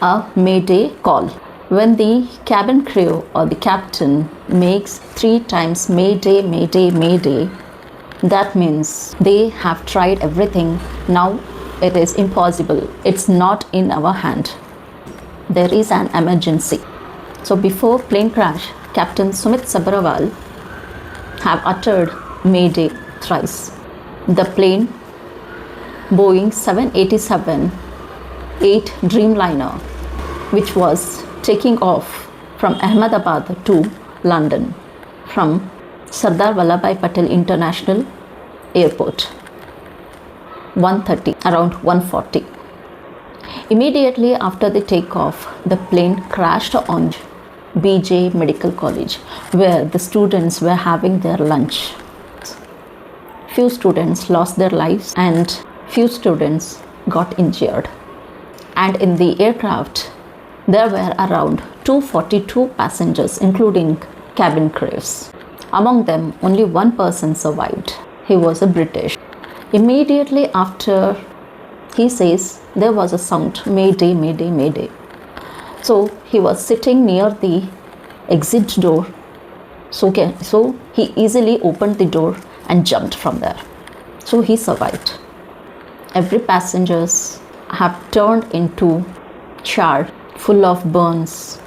a Mayday call. When the cabin crew or the captain makes 3 times Mayday, Mayday, Mayday, that means they have tried everything. Now it is impossible. It's not in our hand. There is an emergency. So before plane crash, Captain Sumit Sabharwal have uttered Mayday thrice. The plane, Boeing 787-8 dreamliner, which was taking off from Ahmedabad to London from Sardar Vallabhbhai Patel International Airport, 1:30, around 1:40. Immediately after the takeoff, the plane crashed on BJ Medical College, where the students were having their lunch. Few students lost their lives and few students got injured. And in the aircraft, there were around 242 passengers, including cabin crews. Among them, only one person survived. He was a British. Immediately after, he says there was a sound, Mayday, Mayday, Mayday. So he was sitting near the exit door. So he easily opened the door and jumped from there. So he survived. Every passengers have turned into charred, full of burns.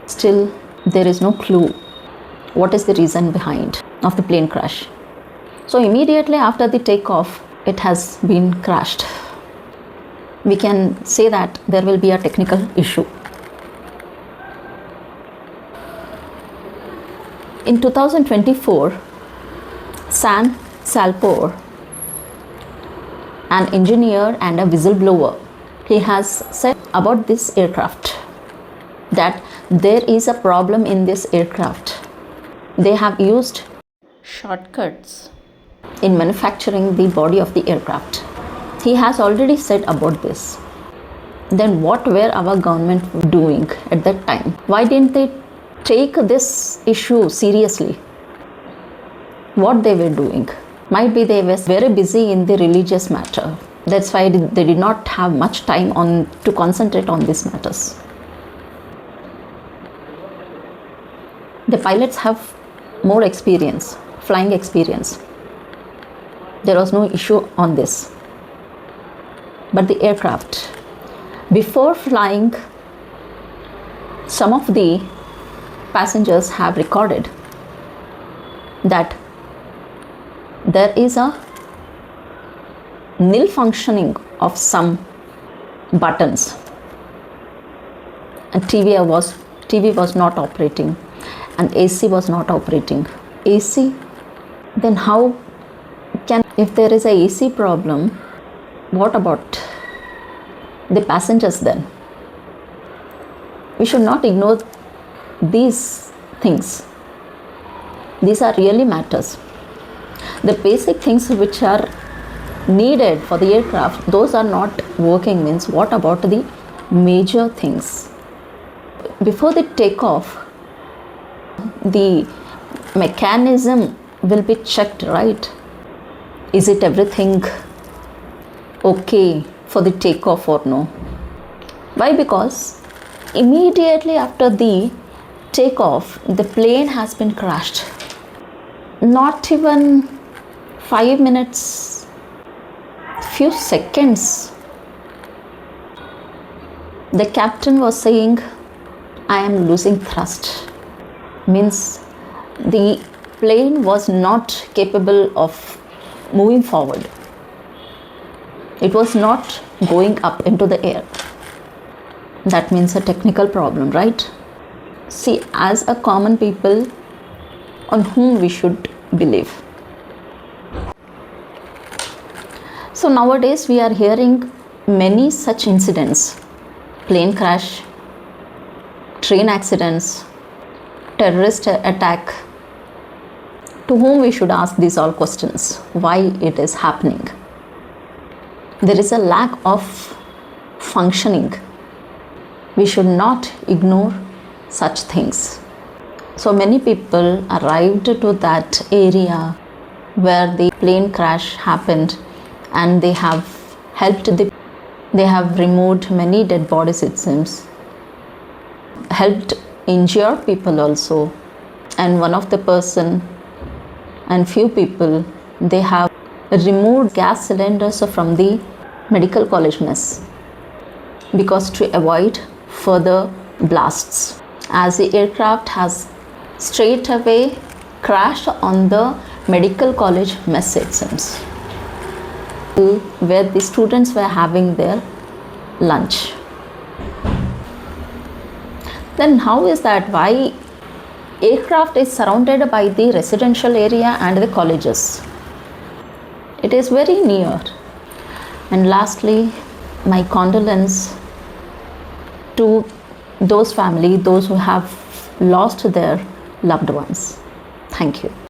Still, there is no clue what is the reason behind of the plane crash. So immediately after the takeoff, it has been crashed. We can say that there will be a technical issue. In 2024, San Salpor, an engineer and a whistleblower, he has said about this aircraft that there is a problem in this aircraft. They have used shortcuts in manufacturing the body of the aircraft. He has already said about this. Then what were our government doing at that time? Why didn't they take this issue seriously? What they were doing? Might be they were very busy in the religious matter. That's why they did not have much time to concentrate on these matters. The pilots have more experience, flying experience. There was no issue on this. But the aircraft, before flying, some of the passengers have recorded that there is a nil functioning of some buttons, and TV was not operating, and AC was not operating. AC, then how can, if there is a AC problem, what about the passengers then? We should not ignore these things. These are really matters. The basic things which are needed for the aircraft, those are not working, means what about the major things? Before the takeoff, the mechanism will be checked, right? Is it everything okay for the takeoff or no? Why? Because immediately after the takeoff, the plane has been crashed. Not even 5 minutes, few seconds, the captain was saying, I am losing thrust. Means the plane was not capable of moving forward. It was not going up into the air. That means a technical problem, right? See, as a common people, on whom we should believe. So nowadays we are hearing many such incidents: plane crash, train accidents, terrorist attack. To whom we should ask these all questions? Why it is happening? There is a lack of functioning. We should not ignore such things. So many people arrived to that area where the plane crash happened, and they have helped the They have removed many dead bodies, it seems, helped injured people also, and one of the person and few people, they have removed gas cylinders from the medical college mess because to avoid further blasts, as the aircraft has straight away crashed on the medical college mess, it seems, where the students were having their lunch. Then how is that? Why aircraft is surrounded by the residential area and the colleges? It is very near. And lastly, my condolence to those family, those who have lost their loved ones. Thank you.